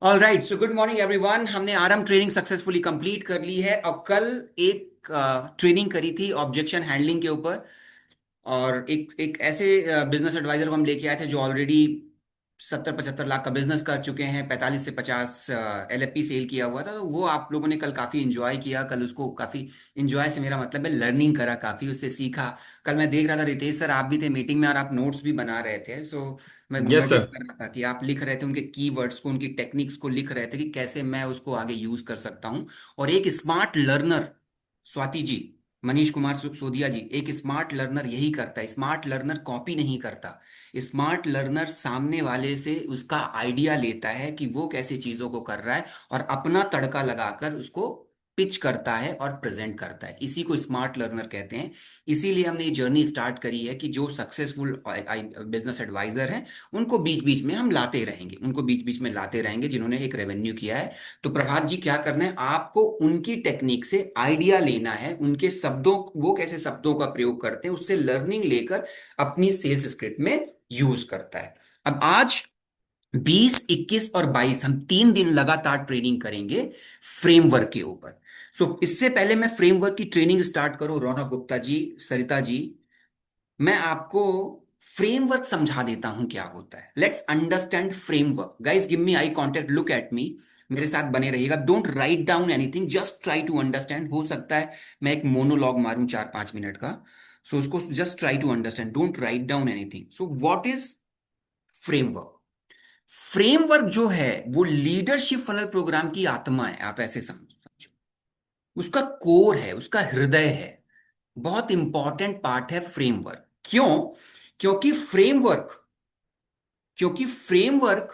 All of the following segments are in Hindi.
All right, so good morning everyone. हमने आरएम ट्रेनिंग सक्सेसफुली कंप्लीट कर ली है और कल एक ट्रेनिंग करी थी ऑब्जेक्शन हैंडलिंग के ऊपर। और एक ऐसे बिजनेस एडवाइजर को हम लेके आए थे जो ऑलरेडी 70-75 लाख का बिजनेस कर चुके हैं, 45 से 50 एलएपी सेल किया हुआ था। तो वो आप लोगों ने कल काफी इंजॉय किया। कल उसको काफी इंजॉय से मेरा मतलब है लर्निंग करा, काफी उससे सीखा। कल मैं देख रहा था रितेश सर, आप भी थे मीटिंग में और आप नोट्स भी बना रहे थे। सो मैं यस नोटिस सर। कर रहा था कि आप लिख रहे थे उनके कीवर्ड्स को, उनकी टेक्निक्स को लिख रहे थे कि कैसे मैं उसको आगे यूज कर सकता हूँ। और एक स्मार्ट लर्नर, स्वाति जी, मनीष कुमार सोदिया जी, एक स्मार्ट लर्नर यही करता है। स्मार्ट लर्नर कॉपी नहीं करता। स्मार्ट लर्नर सामने वाले से उसका आइडिया लेता है कि वो कैसे चीजों को कर रहा है और अपना तड़का लगाकर उसको पिच करता है और प्रेजेंट करता है। इसी को स्मार्ट लर्नर कहते हैं। इसीलिए हमने ये जर्नी स्टार्ट करी है कि जो सक्सेसफुल बिजनेस एडवाइजर हैं उनको बीच बीच में हम लाते रहेंगे, उनको बीच बीच में लाते रहेंगे जिन्होंने एक रेवेन्यू किया है। तो प्रभात जी, क्या करना है आपको? उनकी टेक्निक से आइडिया लेना है, उनके शब्दों, वो कैसे शब्दों का प्रयोग करते हैं उससे लर्निंग लेकर अपनी सेल्स स्क्रिप्ट में यूज करता है। अब आज 20, 21 और 22 हम 3 दिन लगातार ट्रेनिंग करेंगे फ्रेमवर्क के ऊपर। इससे पहले मैं फ्रेमवर्क की ट्रेनिंग स्टार्ट करूं, रौनक गुप्ता जी, सरिता जी, मैं आपको फ्रेमवर्क समझा देता हूं क्या होता है। Let's understand framework. Guys give me eye contact, look at me, मेरे साथ बने रहिएगा। Don't write down anything, just try to understand. हो सकता है मैं एक मोनोलॉग मारूं 4-5 मिनट का। सो उसको just try to understand, don't write down anything. So what is framework? Framework जो है वो लीडरशिप फनल प्रोग्राम की आत्मा है, आप ऐसे समझो। उसका कोर है, उसका हृदय है, बहुत इंपॉर्टेंट पार्ट है फ्रेमवर्क। क्यों? क्योंकि फ्रेमवर्क क्योंकि फ्रेमवर्क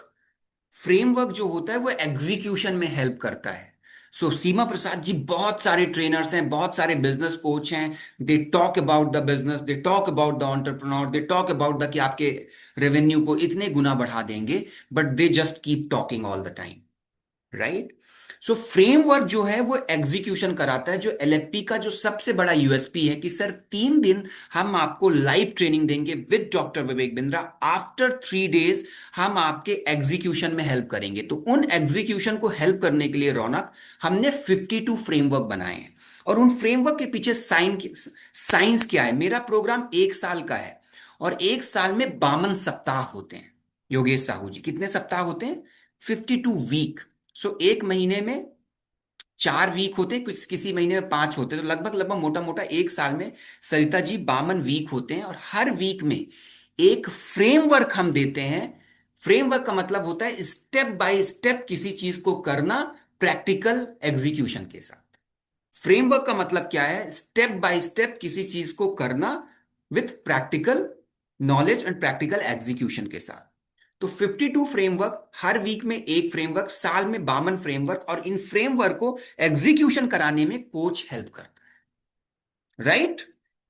फ्रेमवर्क जो होता है वो एग्जीक्यूशन में हेल्प करता है। सीमा प्रसाद जी, बहुत सारे ट्रेनर्स हैं, बहुत सारे बिजनेस कोच हैं। They talk about the business, they talk about the entrepreneur, they talk about the कि आपके रेवेन्यू को इतने गुना बढ़ा देंगे, but they just keep talking all the time, right? Framework जो है वो एग्जीक्यूशन कराता है। जो एलएफपी का जो सबसे बड़ा यूएसपी है कि सर 3 दिन हम आपको लाइव ट्रेनिंग देंगे with doctor Vivek Bindra. After 3 days हम आपके एग्जीक्यूशन में हेल्प करेंगे। तो उन एग्जीक्यूशन को हेल्प करने के लिए रौनक, हमने 52 फ्रेमवर्क बनाए हैं। और उन फ्रेमवर्क के पीछे साइंस क्या है? मेरा प्रोग्राम 1 साल का है और 1 साल में 52 सप्ताह होते हैं। योगेश साहू जी, कितने सप्ताह होते हैं? 52 वीक। एक महीने में 4 वीक होते हैं, कुछ किसी महीने में 5 होते हैं, तो लगभग लगभग मोटा मोटा 1 साल में, सरिता जी, 52 वीक होते हैं। और हर वीक में एक फ्रेमवर्क हम देते हैं। फ्रेमवर्क का मतलब होता है स्टेप बाय स्टेप किसी चीज को करना, प्रैक्टिकल एग्जीक्यूशन के साथ। फ्रेमवर्क का मतलब क्या है? स्टेप बाय स्टेप किसी चीज को करना with practical knowledge and practical execution के साथ। तो 52 फ्रेमवर्क, हर वीक में एक फ्रेमवर्क, साल में 52 फ्रेमवर्क, और इन फ्रेमवर्क को एग्जीक्यूशन कराने में कोच हेल्प करता है, राइट?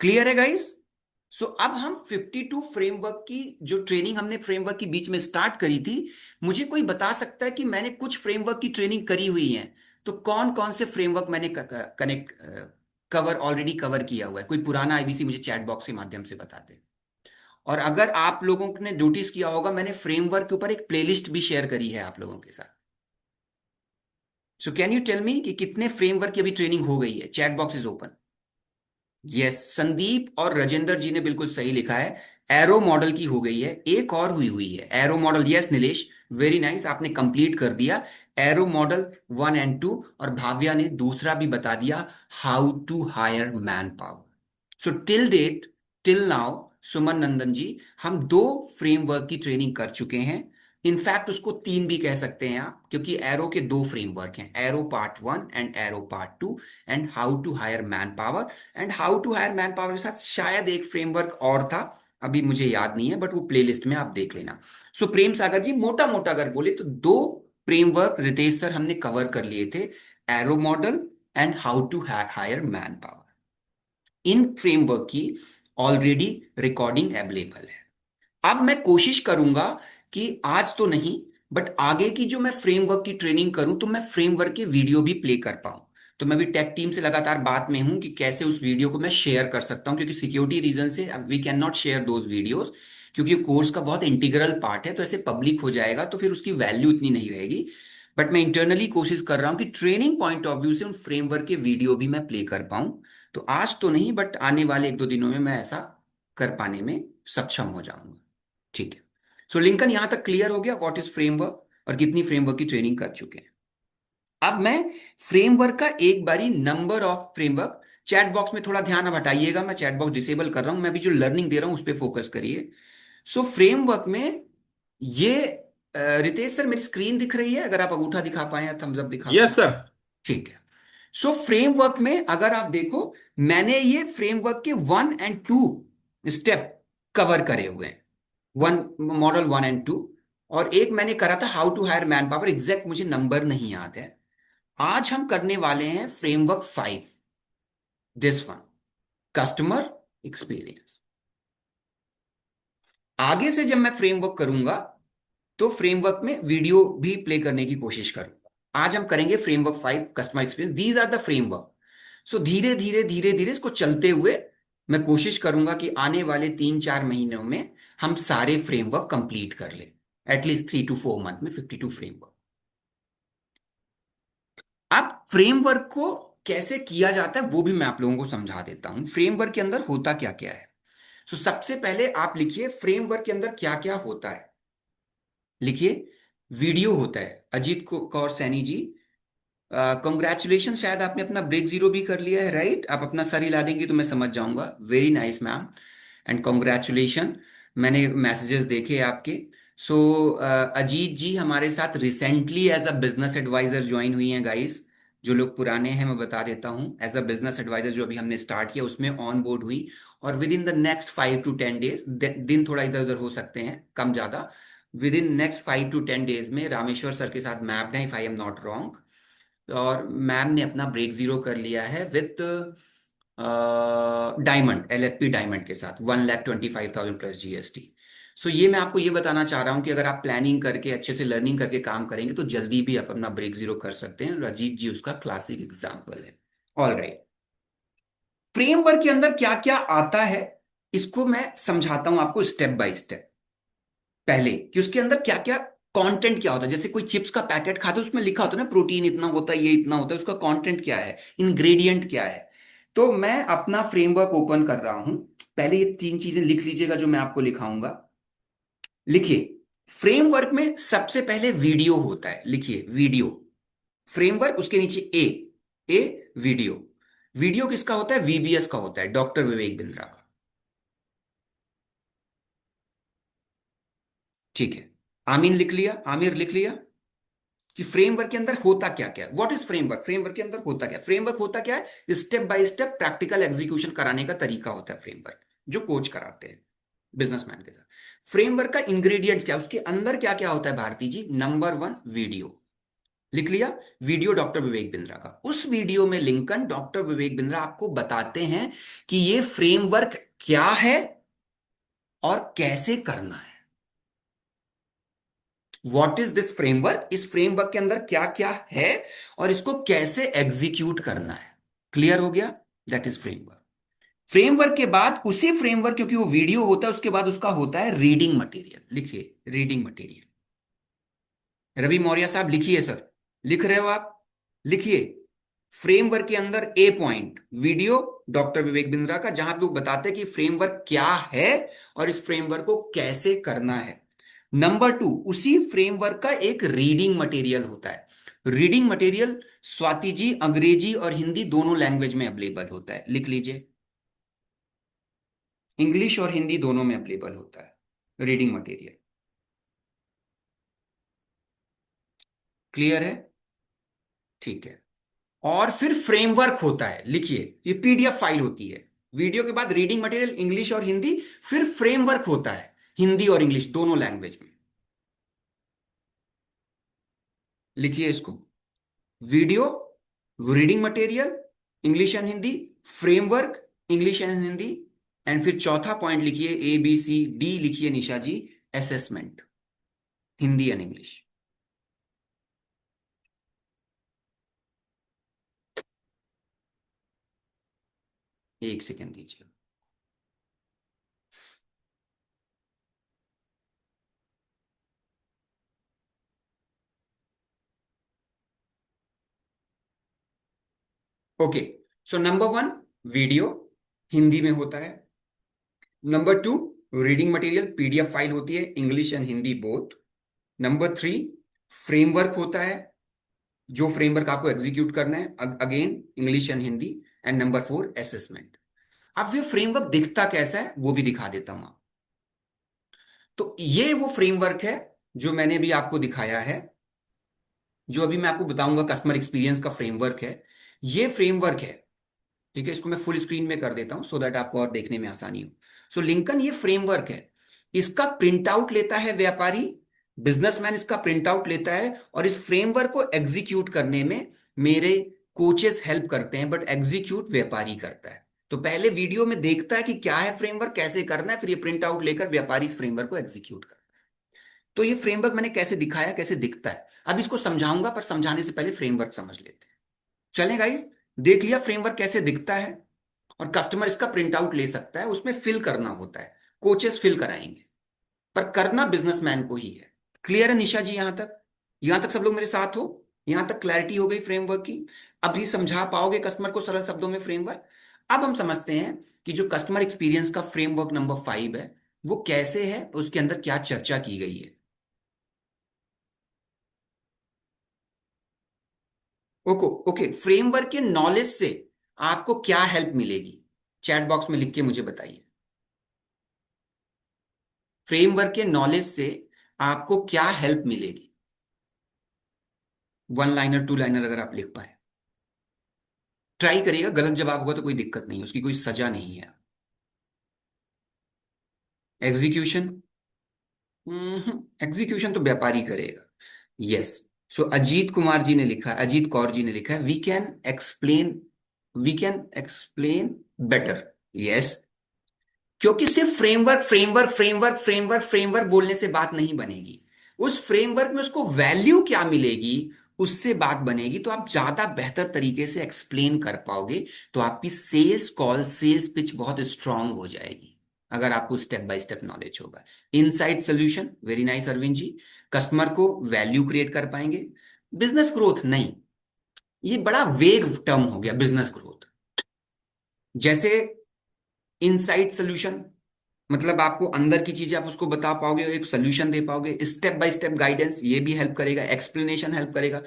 क्लियर है गाइस? अब हम 52 फ्रेमवर्क की जो ट्रेनिंग हमने फ्रेमवर्क की बीच में स्टार्ट करी थी, मुझे कोई बता सकता है कि मैंने कुछ फ्रेमवर्क की ट्रेनिंग करी हुई है, तो कौन कौन से फ्रेमवर्क मैंने कनेक्ट कवर ऑलरेडी कवर किया हुआ है? कोई पुराना आईबीसी मुझे चैट बॉक्स के माध्यम से बता दे। और अगर आप लोगों ने नोटिस किया होगा, मैंने फ्रेमवर्क के ऊपर एक प्लेलिस्ट भी शेयर करी है आप लोगों के साथ। कैन यू टेल मी कि कितने फ्रेमवर्क की अभी ट्रेनिंग हो गई है? Chat box is open. Yes, Sandeep और राजेंद्र जी ने बिल्कुल सही लिखा है। एरो मॉडल की हो गई है, एक और हुई हुई है arrow model. Yes Nilesh, very nice, आपने कंप्लीट कर दिया एरो मॉडल 1 एंड 2। और भाव्या ने दूसरा भी बता दिया, how to hire man power. Till date, till now, Suman Nandan ji, हम 2 फ्रेमवर्क की ट्रेनिंग कर चुके हैं। इनफैक्ट उसको 3 भी कह सकते हैं आप, क्योंकि एरो के 2 फ्रेमवर्क हैं, arrow part 1 and arrow part 2, and how to hire man power. And how to hire man power के साथ शायद एक फ्रेमवर्क और था, अभी मुझे याद नहीं है, बट वो प्लेलिस्ट में आप देख लेना। प्रेम सागर जी, मोटा मोटा अगर बोले तो 2 फ्रेमवर्क रितेश सर हमने कवर कर लिए थे, arrow model and how to hire man power. इन फ्रेमवर्क की ऑलरेडी रिकॉर्डिंग अवेलेबल है। अब मैं कोशिश करूंगा कि आज तो नहीं, बट आगे की जो मैं फ्रेमवर्क की ट्रेनिंग करूं तो मैं फ्रेमवर्क के वीडियो भी प्ले कर पाऊं। तो मैं भी टेक टीम से लगातार बात में हूं कि कैसे उस वीडियो को मैं शेयर कर सकता हूं, क्योंकि सिक्योरिटी रीजन से we can not share those videos, क्योंकि कोर्स का बहुत इंटीग्रल पार्ट है। तो ऐसे पब्लिक हो जाएगा तो फिर उसकी वैल्यू इतनी नहीं रहेगी। बट मैं इंटरनली कोशिश कर रहा हूं कि ट्रेनिंग पॉइंट ऑफ व्यू से उन फ्रेमवर्क के वीडियो भी मैं प्ले कर पाऊं। तो आज तो नहीं, बट आने वाले एक दो दिनों में मैं ऐसा कर पाने में सक्षम हो जाऊंगा। ठीक है। सो लिंकन, यहां तक क्लियर हो गया व्हाट इज फ्रेमवर्क और कितनी फ्रेमवर्क की ट्रेनिंग कर चुके हैं। अब मैं फ्रेमवर्क का एक बारी number of framework, chat box में थोड़ा ध्यान अब हटाइएगा, मैं चैट बॉक्स डिसेबल कर रहा हूं, मैं भी जो लर्निंग दे रहा हूं उस पर फोकस करिए। सो फ्रेमवर्क में ये रितेश सर, मेरी स्क्रीन दिख रही है? अगर आप अंगूठा दिखा पाए या थम्स अप दिखा पाए। Yes sir. ठीक है। सो फ्रेमवर्क में अगर आप देखो, मैंने ये फ्रेमवर्क के 1 और 2 स्टेप कवर करे हुए हैं। वन, मॉडल 1 और 2, और एक मैंने करा था how to hire man power, exact मुझे नंबर नहीं याद है। आज हम करने वाले हैं framework 5, this one, customer experience. आगे से जब मैं फ्रेमवर्क करूंगा तो फ्रेमवर्क में वीडियो भी प्ले करने की कोशिश करूंगा। आज हम करेंगे framework 5, customer experience, these are the framework. So धीरे धीरे धीरे धीरे इसको चलते हुए मैं कोशिश करूंगा कि आने वाले 3-4 महीनों में हम सारे फ्रेमवर्क कंप्लीट कर ले, एटलीस्ट 3 to 4 मंथ में 52 फ्रेमवर्क। अब फ्रेमवर्क को कैसे किया जाता है वो भी मैं आप लोगों को समझा देता हूं। फ्रेमवर्क के अंदर होता क्या क्या है। सो सबसे पहले आप लिखिए फ्रेमवर्क के अंदर क्या क्या होता है। लिखिए, वीडियो होता है। अजीत कौर सैनी जी, कॉन्ग्रेचुलेशन, शायद आपने अपना ब्रेक जीरो भी कर लिया है, राइट? आप अपना सर हिला देंगी तो मैं समझ जाऊंगा। Very nice ma'am, and congratulation. मैंने मैसेजेस देखे आपके। सो अजीत जी हमारे साथ recently as a business advisor join हुई हैं गाइस। जो लोग पुराने हैं मैं बता देता हूं, एज अ बिजनेस एडवाइजर जो अभी हमने स्टार्ट किया उसमें ऑन बोर्ड हुई। और with in the next 5 to 10 days, दिन थोड़ा इधर उधर हो सकते हैं, कम ज्यादा, with in next 5 to 10 days में रामेश्वर सर के साथ मैप्ड है, if I am not wrong. और मैम ने अपना ब्रेक जीरो कर लिया है विथ डायमंड, LFP डायमंड के साथ, 1,25,000 प्लस GST। सो ये मैं आपको ये बताना चाह रहा हूं कि अगर आप प्लानिंग करके अच्छे से लर्निंग करके काम करेंगे तो जल्दी भी आप अपना ब्रेक जीरो कर सकते हैं। अजीत जी उसका क्लासिक एग्जाम्पल है। All right. फ्रेमवर्क के अंदर क्या क्या आता है इसको मैं समझाता हूं आपको स्टेप बाय स्टेप। पहले कि उसके अंदर क्या क्या कंटेंट क्या होता है। जैसे कोई चिप्स का पैकेट खाते हैं उसमें लिखा होता है ना, प्रोटीन इतना होता है, ये इतना होता है, उसका कंटेंट क्या है, इंग्रेडिएंट क्या है। तो मैं अपना फ्रेमवर्क ओपन कर रहा हूं। पहले ये 3 चीजें लिख लीजिएगा जो मैं आपको लिखाऊंगा। लिखिए, फ्रेमवर्क में सबसे पहले वीडियो होता है। लिखिए वीडियो, फ्रेमवर्क, उसके नीचे ए वीडियो। वीडियो किसका होता है? VBS का होता है, डॉक्टर विवेक बिंद्रा का। ठीक है। आमीन लिख लिया? आमिर लिख लिया कि फ्रेमवर्क के अंदर होता क्या क्या है। What is framework? फ्रेमवर्क के अंदर होता क्या है? फ्रेमवर्क होता क्या है? Step by step practical execution कराने का तरीका होता है फ्रेमवर्क, जो कोच कराते हैं बिजनेसमैन के साथ। फ्रेमवर्क का इंग्रेडिएंट्स क्या है, उसके अंदर क्या क्या होता है भारती जी? Number 1, video. लिख लिया? वीडियो डॉक्टर विवेक बिंद्रा का। उस वीडियो में लिंकन डॉक्टर विवेक बिंद्रा आपको बताते हैं कि ये फ्रेमवर्क क्या है और कैसे करना है। What is this framework? इस फ्रेमवर्क के अंदर क्या क्या है और इसको कैसे एग्जीक्यूट करना है। क्लियर हो गया? That is framework. फ्रेमवर्क के बाद उसी फ्रेमवर्क, क्योंकि वो वीडियो होता है, उसके बाद उसका होता है रीडिंग मटेरियल। लिखिए रीडिंग मटेरियल। रवि मौर्य साहब लिखिए सर, लिख रहे हो आप? लिखिए, फ्रेमवर्क के अंदर ए point video doctor Vivek Bindra का, जहां पे वो बताते हैं कि फ्रेमवर्क क्या है और इस फ्रेमवर्क को कैसे करना है। नंबर 2, उसी फ्रेमवर्क का एक रीडिंग मटेरियल होता है। रीडिंग मटेरियल स्वाति जी अंग्रेजी और हिंदी दोनों लैंग्वेज में अवेलेबल होता है। लिख लीजिए, इंग्लिश और हिंदी दोनों में अवेलेबल होता है रीडिंग मटेरियल। क्लियर है? ठीक है। और फिर फ्रेमवर्क होता है। लिखिए, ये PDF फाइल होती है। वीडियो के बाद रीडिंग मटेरियल इंग्लिश और हिंदी, फिर फ्रेमवर्क होता है हिंदी और इंग्लिश दोनों लैंग्वेज में। लिखिए इसको, video, reading material English and Hindi, framework English and Hindi, and फिर चौथा पॉइंट लिखिए ABCD, लिखिए निशा जी, असेसमेंट, हिंदी एंड इंग्लिश। एक सेकेंड दीजिए। Okay, so number one, video Hindi में होता है। Number two, reading material PDF file होती है, English and Hindi both. Number three, framework होता है, जो फ्रेमवर्क आपको एग्जीक्यूट करना है, again English and Hindi. And number four, assessment. अब ये फ्रेमवर्क दिखता कैसा है वो भी दिखा देता हूं। तो ये वो फ्रेमवर्क है जो मैंने भी आपको दिखाया है, जो अभी मैं आपको बताऊंगा कस्टमर एक्सपीरियंस का फ्रेमवर्क है। ये फ्रेमवर्क है, ठीक है। इसको मैं फुल स्क्रीन में कर देता हूं सो दैट आपको और देखने में आसानी हो। सो लिंकन ये फ्रेमवर्क है, इसका प्रिंट आउट लेता है व्यापारी, बिजनेसमैन इसका प्रिंट आउट लेता है, और इस फ्रेमवर्क को एग्जीक्यूट करने में मेरे कोचेस हेल्प करते हैं, बट एग्जीक्यूट व्यापारी करता है। तो पहले वीडियो में देखता है कि क्या है फ्रेमवर्क, कैसे करना है, फिर ये प्रिंट आउट लेकर व्यापारी इस फ्रेमवर्क को एग्जीक्यूट करता है। तो ये फ्रेमवर्क मैंने कैसे दिखाया, कैसे दिखता है, अब इसको समझाऊंगा, पर समझाने से पहले फ्रेमवर्क समझ लेते हैं। चलें गाइस, देख लिया फ्रेमवर्क कैसे दिखता है, और कस्टमर इसका प्रिंट आउट ले सकता है, उसमें फिल करना होता है, कोचेस फिल कराएंगे, पर करना बिजनेसमैन को ही है। क्लियर है निशा जी? यहां तक सब लोग मेरे साथ हो? यहां तक क्लैरिटी हो गई फ्रेमवर्क की? अभी समझा पाओगे कस्टमर को सरल शब्दों में फ्रेमवर्क? अब हम समझते हैं कि जो कस्टमर एक्सपीरियंस का फ्रेमवर्क नंबर 5 है वो कैसे है, उसके अंदर क्या चर्चा की गई है। ओके ओके, फ्रेमवर्क के नॉलेज से आपको क्या हेल्प मिलेगी, चैट बॉक्स में लिख के मुझे बताइए। फ्रेमवर्क के नॉलेज से आपको क्या हेल्प मिलेगी? वन लाइनर, टू लाइनर अगर आप लिख पाए। ट्राई करिएगा, गलत जवाब होगा तो कोई दिक्कत नहीं है, उसकी कोई सजा नहीं है। एग्जीक्यूशन? एग्जीक्यूशन तो व्यापारी करेगा। यस। सो अजीत कुमार जी ने लिखा, अजीत कौर जी ने लिखा है, we can explain better. Yes, क्योंकि सिर्फ framework framework framework framework framework बोलने से बात नहीं बनेगी, उस फ्रेमवर्क में उसको वैल्यू क्या मिलेगी, उससे बात बनेगी। तो आप ज्यादा बेहतर तरीके से एक्सप्लेन कर पाओगे, तो आपकी सेल्स कॉल, सेल्स पिच बहुत स्ट्रांग हो जाएगी, अगर आपको स्टेप बाय स्टेप नॉलेज होगा। Insight solution, very nice Arvind ji. Customer को वैल्यू क्रिएट कर पाएंगे। बिजनेस ग्रोथ नहीं, ये बड़ा वेग टर्म हो गया बिजनेस ग्रोथ। जैसे इनसाइट सोल्यूशन, मतलब आपको अंदर की चीजें आप उसको बता पाओगे, एक सोल्यूशन दे पाओगे, स्टेप बाय स्टेप गाइडेंस, ये भी हेल्प करेगा, एक्सप्लेनेशन हेल्प करेगा।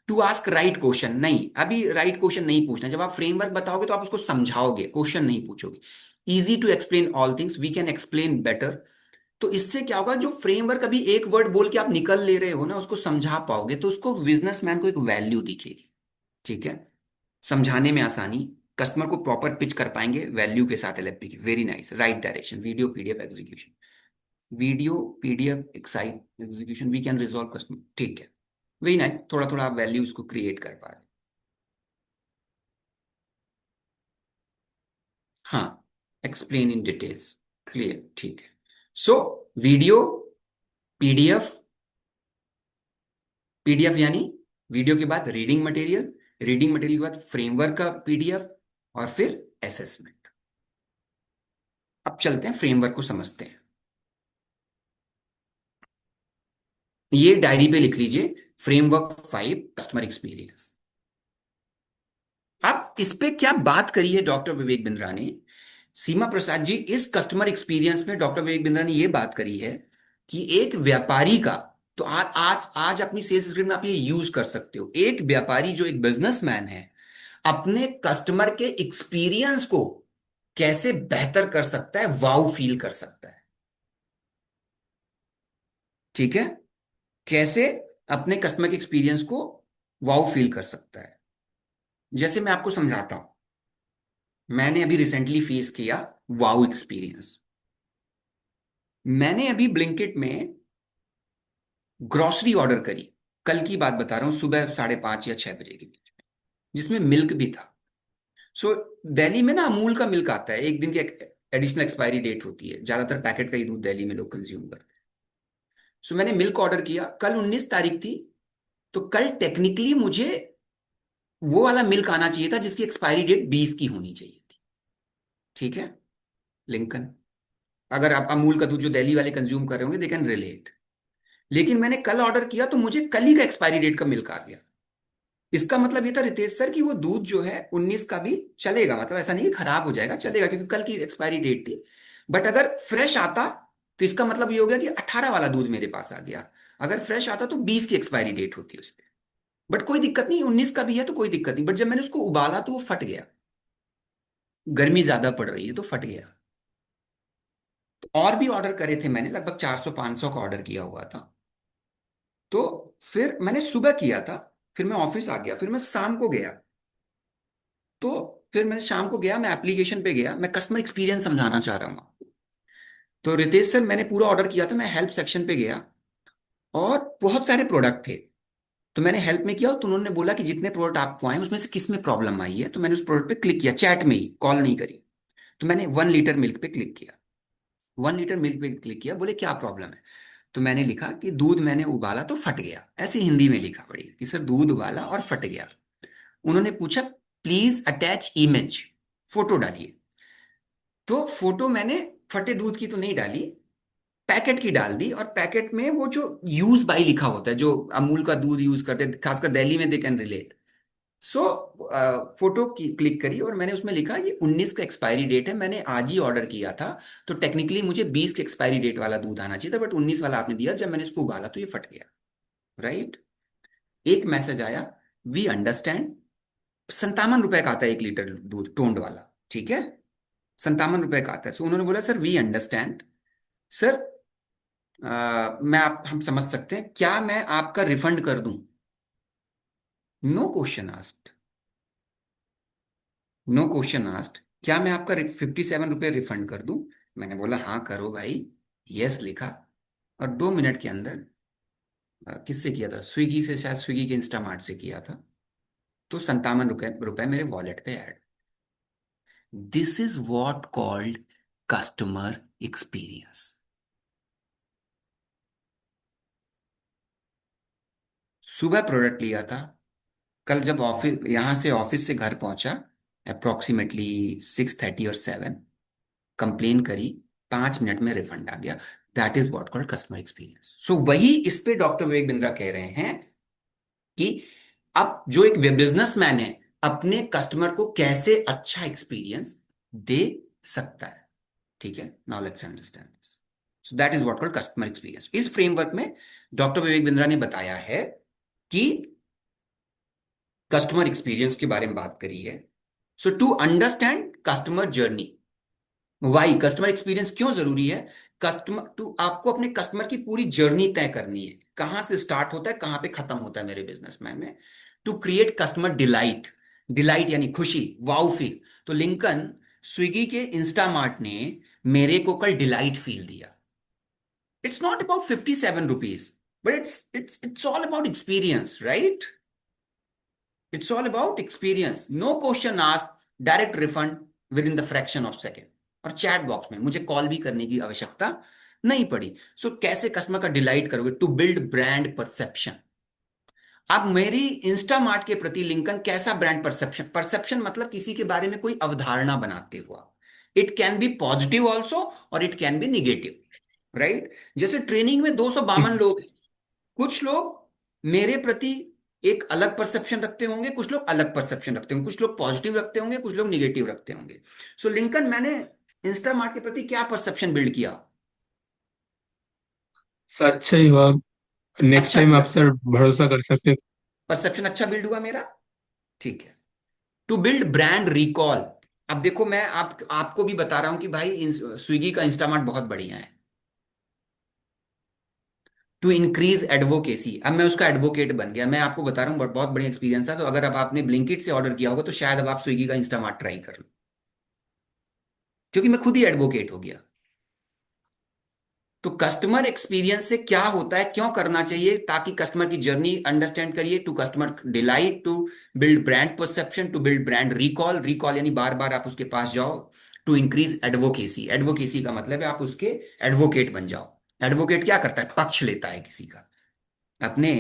टू आस्क राइट क्वेश्चन, नहीं, अभी राइट क्वेश्चन नहीं पूछना, जब आप फ्रेमवर्क बताओगे तो आप उसको समझाओगे, क्वेश्चन नहीं पूछोगे। Easy to explain all things, we can explain better. तो इससे क्या होगा, जो फ्रेमवर्क अभी एक वर्ड बोल के आप निकल ले रहे हो ना, उसको समझा पाओगे तो उसको बिजनेसमैन को एक वैल्यू दिखेगी। ठीक है, समझाने में आसानी, कस्टमर को प्रॉपर पिच कर पाएंगे वैल्यू के साथ एलएपी की। Very nice, right direction, video PDF execution, video PDF excite execution, we can resolve customer. ठीक है, वेरी नाइस, थोड़ा थोड़ा आप वैल्यू उसको क्रिएट कर पा रहे हैं। हाँ, एक्सप्लेन इन डिटेल्स, क्लियर, ठीक है। सो वीडियो, पीडीएफ, पीडीएफ यानी वीडियो के बाद रीडिंग मटेरियल, रीडिंग मटेरियल के बाद फ्रेमवर्क का पीडीएफ, और फिर असेसमेंट। अब चलते हैं फ्रेमवर्क को समझते हैं। ये डायरी पे लिख लीजिए, फ्रेमवर्क 5 कस्टमर एक्सपीरियंस। अब इस पे क्या बात करी है डॉक्टर विवेक बिंद्रा ने? सीमा प्रसाद जी, इस कस्टमर एक्सपीरियंस में डॉक्टर विवेक बिंद्रा ने ये बात करी है कि एक व्यापारी का, तो आज आज अपनी सेल्स स्क्रिप्ट में आप ये यूज कर सकते हो, एक व्यापारी जो एक बिजनेसमैन है अपने कस्टमर के एक्सपीरियंस को कैसे बेहतर कर सकता है, वाउ फील कर सकता है। ठीक है, कैसे अपने कस्टमर के एक्सपीरियंस को वाउ फील कर सकता है। जैसे मैं आपको समझाता हूं, मैंने अभी रिसेंटली फेस किया वाउ एक्सपीरियंस। मैंने अभी ब्लिंकिट में ग्रोसरी ऑर्डर करी, कल की बात बता रहा हूँ, सुबह 5:30 या 6 बजे के बीच में, जिसमें मिल्क भी था। सो दिल्ली में ना अमूल का मिल्क आता है, एक दिन की एडिशनल एक्सपायरी डेट होती है, ज्यादातर पैकेट का ही दूध दिल्ली में लोग कंज्यूम करते हैं। सो मैंने मिल्क ऑर्डर किया, कल 19 तारीख थी, तो कल टेक्निकली मुझे वो वाला मिल्क आना चाहिए था जिसकी एक्सपायरी डेट 20 की होनी चाहिए थी। ठीक है, लिंकन, अगर आप अमूल का दूध जो दिल्ली वाले कंज्यूम कर रहे होंगे दे कैन रिलेट। लेकिन मैंने कल ऑर्डर किया तो मुझे कल ही का एक्सपायरी डेट का मिल्क आ गया। इसका मतलब ये था रितेश सर कि वो दूध जो है 19 का भी चलेगा, मतलब ऐसा नहीं कि खराब हो जाएगा, चलेगा, क्योंकि कल की एक्सपायरी डेट थी। बट अगर फ्रेश आता तो इसका मतलब ये हो गया कि 18 वाला दूध मेरे पास आ गया। अगर फ्रेश आता तो 20 की एक्सपायरी डेट होती है उस पर। बट कोई दिक्कत नहीं, 19 का भी है तो कोई दिक्कत नहीं। बट जब मैंने उसको उबाला तो वो फट गया, गर्मी ज्यादा पड़ रही है तो फट गया। तो और भी ऑर्डर करे थे मैंने, लगभग 400-500 का ऑर्डर किया हुआ था। तो फिर मैंने सुबह किया था, फिर मैं ऑफिस आ गया, फिर मैं शाम को गया। तो फिर मैं शाम को गया, मैं एप्लीकेशन पे गया, मैं कस्टमर एक्सपीरियंस समझाना चाह रहा हूँ। तो रितेश सर, मैंने पूरा ऑर्डर किया था, मैं हेल्प सेक्शन पे गया और बहुत सारे प्रोडक्ट थे। तो मैंने हेल्प में किया, तो उन्होंने बोला कि जितने प्रोडक्ट आपको आए उसमें से किस में प्रॉब्लम आई है। तो मैंने उस प्रोडक्ट पे क्लिक किया, चैट में ही, कॉल नहीं करी। तो मैंने 1 लीटर मिल्क पे क्लिक किया। 1 लीटर मिल्क पे क्लिक किया, बोले क्या प्रॉब्लम है। तो मैंने लिखा कि दूध मैंने उबाला तो फट गया, ऐसे हिंदी में लिखा पड़ी कि सर दूध उबाला और फट गया। उन्होंने पूछा प्लीज अटैच इमेज, फोटो डालिए। तो फोटो मैंने फटे दूध की तो नहीं डाली, पैकेट की डाल दी। और पैकेट में वो जो यूज बाई लिखा होता है, जो अमूल का दूध यूज करते हैं खासकर दिल्ली में, they can relate. So photo की क्लिक करी और मैंने उसमें लिखा ये 19 का एक्सपायरी डेट है, मैंने आज ही ऑर्डर किया था। तो टेक्निकली मुझे 20 के एक्सपायरी डेट वाला दूध आना चाहिए था, बट 19 वाला आपने दिया, जब मैंने इसको उबाला तो ये फट गया। राइट। एक मैसेज आया, वी अंडरस्टैंड। 57 रुपए का आता है 1 लीटर दूध टोंड वाला, ठीक है। 57 रुपए का आता है। सो उन्होंने बोला सर वी अंडरस्टैंड। सर मैं आप हम समझ सकते हैं, क्या मैं आपका रिफंड कर दूं? No question asked. No question asked. क्या मैं आपका 57 रुपये रिफंड कर दूं? मैंने बोला हाँ करो भाई। यस लिखा। और 2 मिनट के अंदर, किससे किया था, स्विगी से, शायद स्विगी के इंस्टामार्ट से किया था। तो 57 रुपए मेरे वॉलेट पे add. This is what called customer experience. सुबह प्रोडक्ट लिया था, कल जब ऑफिस, यहां से ऑफिस से घर पहुंचा अप्रोक्सीमेटली 6:30 और 7, कंप्लेन करी, 5 मिनट में रिफंड आ गया। That is what called customer experience. So वही इस पे डॉक्टर विवेक बिंद्रा कह रहे हैं कि अब जो एक बिजनेसमैन है, अपने कस्टमर को कैसे अच्छा एक्सपीरियंस दे सकता है। ठीक है, now let's understand this. So that is what called customer experience. इस फ्रेमवर्क में डॉक्टर विवेक बिंद्रा ने बताया है कि कस्टमर एक्सपीरियंस के बारे में बात करी है। So to understand customer journey, why customer experience क्यों जरूरी है। कस्टमर टू आपको अपने कस्टमर की पूरी जर्नी तय करनी है, कहां से स्टार्ट होता है कहां पे खत्म होता है मेरे बिजनेसमैन में। To create customer delight, delight यानी खुशी, वाउ फील। तो लिंकन, स्विगी के इंस्टामार्ट ने मेरे को कल डिलाइट फील दिया। It's not about 57 rupees, but it's all about experience, right. It's all about experience. No question ask, direct refund within the fraction of second. और चैट बॉक्स में मुझे कॉल भी करने की आवश्यकता नहीं पड़ी। सो कैसे कस्टमर का डिलाइट करोगे? To build brand perception. अब मेरी इंस्टामार्ट के प्रति लिंकन कैसा ब्रांड परसेप्शन, परसेप्शन मतलब किसी के बारे में कोई अवधारणा बनाते हुआ। It can be positive also और it can be negative, right. जैसे ट्रेनिंग में 252 लोग हैं, कुछ लोग मेरे प्रति एक अलग परसेप्शन रखते होंगे, कुछ लोग अलग परसेप्शन रखते होंगे, कुछ लोग पॉजिटिव रखते होंगे, कुछ लोग निगेटिव रखते होंगे। सो लिंकन, मैंने इंस्टामार्ट के प्रति क्या परसेप्शन बिल्ड किया? सर अच्छा ही हुआ। नेक्स्ट अच्छा टाइम आप किया। सर भरोसा कर सकते हैं। परसेप्शन अच्छा बिल्ड हुआ मेरा। ठीक है। To build brand recall. अब देखो, मैं आपको भी बता रहा हूं कि भाई स्विगी का इंस्टामार्ट बहुत बढ़िया है। टू इंक्रीज एडवोकेसी, अब मैं उसका एडवोकेट बन गया। मैं आपको बता रहा हूँ, बहुत बढ़िया एक्सपीरियंस था। तो अगर अब आपने ब्लिंकिट से ऑर्डर किया होगा तो शायद अब आप स्विगी का इंस्टामार्ट ट्राई कर लो, क्योंकि मैं खुद ही एडवोकेट हो गया। तो कस्टमर एक्सपीरियंस से क्या होता है, क्यों करना चाहिए, ताकि कस्टमर की जर्नी अंडरस्टैंड करिए। To customer delight, to build brand perception, to build brand recall, recall यानी बार बार आप उसके पास जाओ। टू इंक्रीज एडवोकेसी, एडवोकेसी का मतलब है आप उसके एडवोकेट बन जाओ। एडवोकेट क्या करता है? पक्ष लेता है किसी का, अपने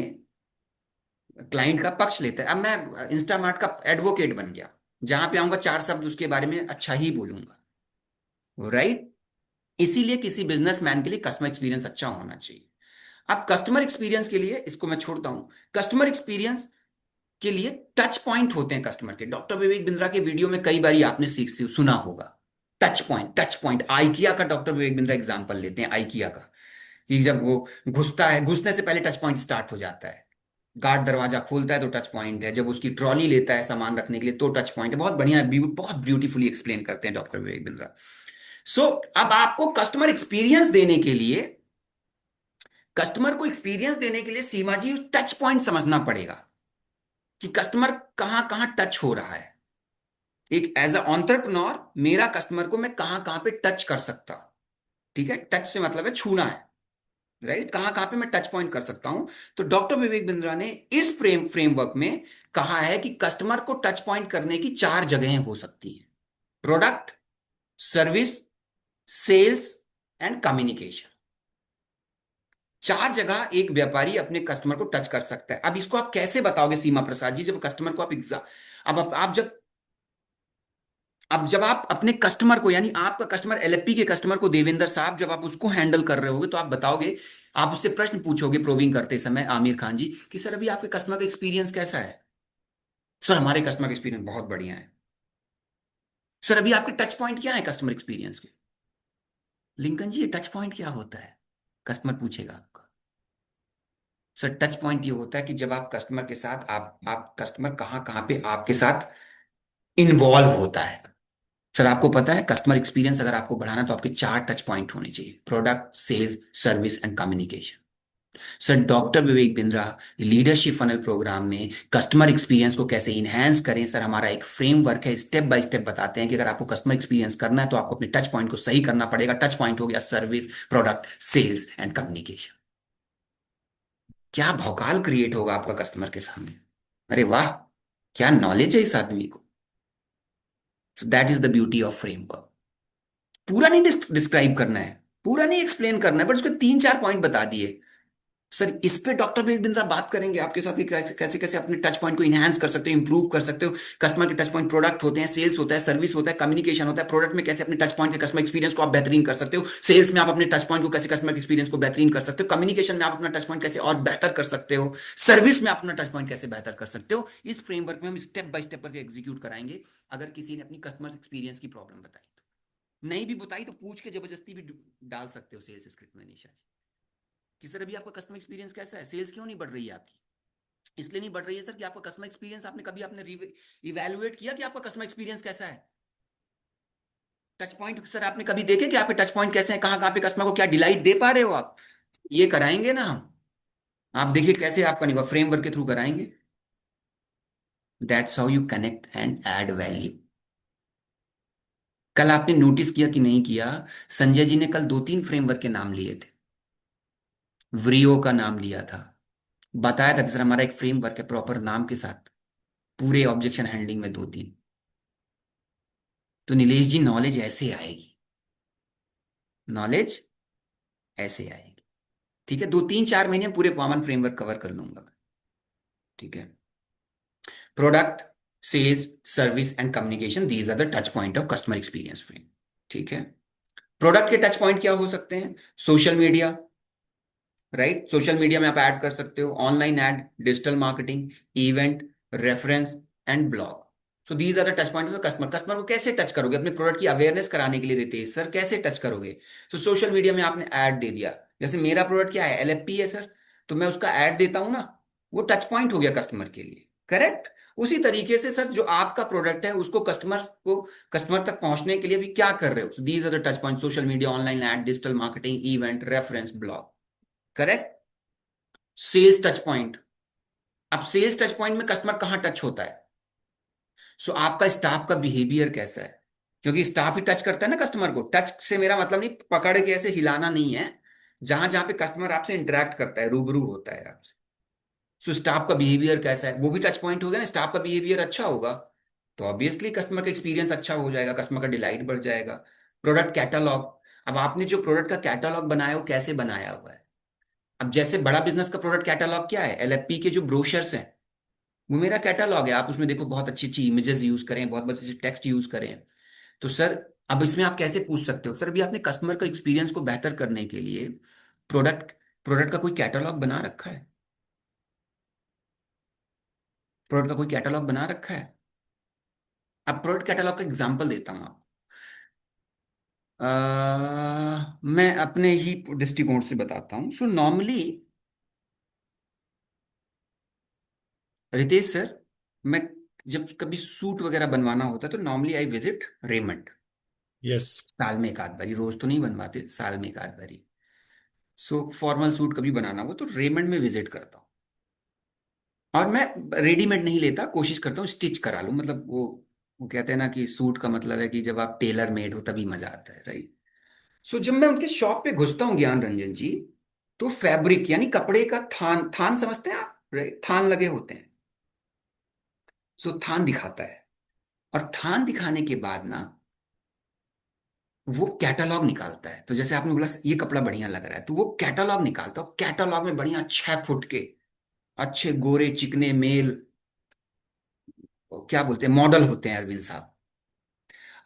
क्लाइंट का पक्ष लेता है। अब मैं इंस्टामार्ट का एडवोकेट बन गया, जहां पे आऊंगा 4 शब्द उसके बारे में अच्छा ही बोलूंगा, राइट। इसीलिए किसी बिजनेसमैन के लिए कस्टमर एक्सपीरियंस अच्छा होना चाहिए। अब कस्टमर एक्सपीरियंस के लिए, इसको मैं छोड़ता हूं, कस्टमर एक्सपीरियंस के लिए टच पॉइंट होते हैं कस्टमर के। डॉक्टर विवेक बिंद्रा के वीडियो में कई बार आपने सुना होगा touch point, touch point. IKEA का डॉक्टर विवेक बिंद्रा एग्जांपल लेते हैं, आइकिया का, कि जब वो घुसता है, घुसने से पहले टच पॉइंट स्टार्ट हो जाता है। गार्ड दरवाजा खोलता है तो टच पॉइंट है, जब उसकी ट्रॉली लेता है सामान रखने के लिए तो टच पॉइंट है। बहुत बढ़िया, बहुत ब्यूटीफुली एक्सप्लेन करते हैं डॉक्टर विवेक बिंद्रा। सो अब आपको कस्टमर को एक्सपीरियंस देने के लिए सीमा जी टच पॉइंट समझना पड़ेगा कि कस्टमर कहां कहां टच हो रहा है। एक एज अ एंटरप्रेन्योर मेरा कस्टमर को मैं कहां कहां पे टच कर सकता हूं। ठीक है, टच से मतलब है छूना है, राइट, कहां कहां पे मैं टच पॉइंट कर सकता हूं। तो डॉक्टर विवेक बिंद्रा ने इस फ्रेमवर्क में कहा है कि कस्टमर को टच पॉइंट करने की चार जगहें हो सकती हैं: product, service, sales and communication. चार जगह एक व्यापारी अपने कस्टमर को टच कर सकता है। अब इसको आप कैसे बताओगे सीमा प्रसाद जी, जब कस्टमर को आप अब जब आप अपने कस्टमर को, यानी आपका कस्टमर एलएफपी के कस्टमर को देवेंद्र साहब, जब आप उसको हैंडल कर रहे होगे तो आप बताओगे, आप उससे प्रश्न पूछोगे प्रोविंग करते समय आमिर खान जी कि सर अभी आपके कस्टमर का एक्सपीरियंस कैसा है। सर हमारे कस्टमर का एक्सपीरियंस बहुत बढ़िया है। सर अभी आपके टच पॉइंट क्या है कस्टमर एक्सपीरियंस के। लिंकन जी ये टच पॉइंट क्या होता है, कस्टमर पूछेगा आपका। सर टच पॉइंट ये होता है कि जब आप कस्टमर के साथ, आप कस्टमर कहाँ कहाँ पे आपके साथ इन्वॉल्व होता है। सर आपको पता है कस्टमर एक्सपीरियंस अगर आपको बढ़ाना तो आपके चार टच पॉइंट होने चाहिए: product, sales, service and communication. Sir doctor Vivek Bindra leadership funnel program में कस्टमर एक्सपीरियंस को कैसे इनहेंस करें, सर हमारा एक फ्रेमवर्क है, स्टेप बाय स्टेप बताते हैं कि अगर आपको कस्टमर एक्सपीरियंस करना है तो आपको अपने टच पॉइंट को सही करना पड़ेगा। टच पॉइंट हो गया service, product, sales and communication. क्या भौकाल क्रिएट होगा आपका कस्टमर के सामने। अरे वाह, क्या नॉलेज है इस आदमी को। That is the beauty of framework. पूरा नहीं डिस्क्राइब करना है, पूरा नहीं एक्सप्लेन करना है, बट उसके तीन चार पॉइंट बता दिए। सर इस पे डॉक्टर विवेक बिंद्रा बात करेंगे आपके साथ कि कैसे कैसे कैसे अपने टच पॉइंट को इनहेंस कर सकते हो, इंप्रूव कर सकते हो। कस्टमर के टच पॉइंट प्रोडक्ट होते हैं, सेल्स होता है, सर्विस होता है, कम्युनिकेशन होता है। प्रोडक्ट में कैसे अपने टच पॉइंट के कस्टमर एक्सपीरियंस को आप बेहतरीन कर सकते हो, सेल्स में आप अपने टच पॉइंट को कैसे कस्टमर एक्सपीरियंस को बेहतरीन कर सकते हो, कम्युनिकेशन में आप अपना टच पॉइंट कैसे और बेहतर कर सकते हो, सर्विस में आप अपना टच पॉइंट कैसे बेहतर कर सकते हो। इस फ्रेमवर्क में हम स्टेप बाय स्टेप करके एग्जीक्यूट कराएंगे। अगर किसी ने अपनी कस्टमर एक्सपीरियंस की प्रॉब्लम बताई तो, नहीं भी बताई तो पूछ के जबरदस्ती भी डाल सकते हो सेल्स स्क्रिप्ट में निशा जी, कि सर अभी आपका कस्टमर एक्सपीरियंस कैसा है, सेल्स क्यों नहीं बढ़ रही है आपकी। इसलिए नहीं बढ़ रही है सर कि आपका कस्टमर एक्सपीरियंस, आपने कभी आपने इवेलुएट किया कि आपका कस्टमर एक्सपीरियंस कैसा है। टच पॉइंट सर आपने कभी देखे कि आपके टच पॉइंट कैसे हैं, कहाँ कहाँ पे कस्टमर को क्या डिलाइट दे पा रहे हो आप। ये कराएंगे ना हम। आप देखिए कैसे आपका नहीं हुआ, फ्रेमवर्क के थ्रू कराएंगे। That's how you connect and add value. कल आपने नोटिस किया कि नहीं किया, संजय जी ने कल दो तीन फ्रेमवर्क के नाम लिए थे। व्रियो का नाम लिया था, बताया था कि सर हमारा एक फ्रेमवर्क है प्रॉपर नाम के साथ, पूरे ऑब्जेक्शन हैंडलिंग में दो तीन। तो नीलेश जी नॉलेज ऐसे आएगी, नॉलेज ऐसे आएगी। ठीक है, दो तीन चार महीने में पूरे कॉमन फ्रेमवर्क कवर कर लूंगा मैं। ठीक है, product, sales, service and communication, these are the touch point of customer experience frame. ठीक है, प्रोडक्ट के टच पॉइंट क्या हो सकते हैं? Social media, right, social media में आप ऐड कर सकते हो, online ad, digital marketing, event, reference and blog. So these are the touch point of customer. Customer को कैसे टच करोगे अपने प्रोडक्ट की अवेयरनेस कराने के लिए, रितेश सर कैसे टच करोगे। तो सोशल मीडिया में आपने ऐड दे दिया, जैसे मेरा प्रोडक्ट क्या है, एलएफपी है सर, तो मैं उसका ऐड देता हूं ना, वो टच पॉइंट हो गया कस्टमर के लिए, करेक्ट। उसी तरीके से सर जो आपका प्रोडक्ट है उसको कस्टमर तक पहुंचने के लिए भी क्या कर रहे हो, these are the touch point: social media, online ad, digital marketing, event, reference, blog, correct. Sales touch point, अब सेल्स टच पॉइंट में कस्टमर कहां टच होता है। सो आपका स्टाफ का बिहेवियर कैसा है, क्योंकि स्टाफ ही टच करता है ना कस्टमर को। टच से मेरा मतलब नहीं पकड़ के ऐसे हिलाना नहीं है, जहां जहां पे कस्टमर आपसे इंटरेक्ट करता है, रूबरू होता है आपसे। सो स्टाफ का बिहेवियर कैसा है, वो भी टच पॉइंट हो गया ना। स्टाफ का बिहेवियर अच्छा होगा तो ऑब्वियसली कस्टमर का एक्सपीरियंस अच्छा हो जाएगा, कस्टमर का डिलाइट बढ़ जाएगा। प्रोडक्ट कैटालॉग, अब आपने जो प्रोडक्ट का कैटालॉग बनाया वो कैसे बनाया हुआ है। अब जैसे बड़ा बिजनेस का प्रोडक्ट कैटालॉग क्या है, एलएफपी के जो ब्रोशर्स हैं वो मेरा कैटालॉग है। आप उसमें देखो बहुत अच्छी अच्छी इमेजेस यूज करें, बहुत अच्छे टेक्स्ट यूज करें। तो सर अब इसमें आप कैसे पूछ सकते हो, सर अभी आपने कस्टमर का एक्सपीरियंस को बेहतर करने के लिए प्रोडक्ट प्रोडक्ट का कोई कैटालॉग बना रखा है। प्रोडक्ट का कोई कैटलॉग बना रखा है? अब प्रोडक्ट कैटलॉग का एग्जांपल देता हूँ आपको। मैं अपने ही दृष्टिकोण से बताता हूँ। सो नॉर्मली रितेश सर, मैं जब कभी सूट वगैरह बनवाना होता है तो normally I visit Raymond. Yes. साल में एक आध बारी, रोज तो नहीं बनवाते, साल में एक आध बारी। सो फॉर्मल सूट कभी बनाना हो तो रेमंड में विजिट करता हूँ। और मैं रेडीमेड नहीं लेता, कोशिश करता हूँ स्टिच करा लूँ। मतलब वो कहते हैं ना कि सूट का मतलब है कि जब आप टेलर मेड हो तभी मजा आता है, राइट? सो जब मैं उनके शॉप पे घुसता हूँ ज्ञान रंजन जी, तो फैब्रिक यानी कपड़े का थान, थान समझते हैं आप, राइट? थान लगे होते हैं। सो थान दिखाता है, और थान दिखाने के बाद ना वो कैटलॉग निकालता है। तो जैसे आपने बोला ये कपड़ा बढ़िया लग रहा है, तो वो कैटलॉग निकालता है। कैटलॉग में बढ़िया 6 फुट के अच्छे गोरे चिकने मेल, क्या बोलते हैं, मॉडल होते हैं अरविंद साहब।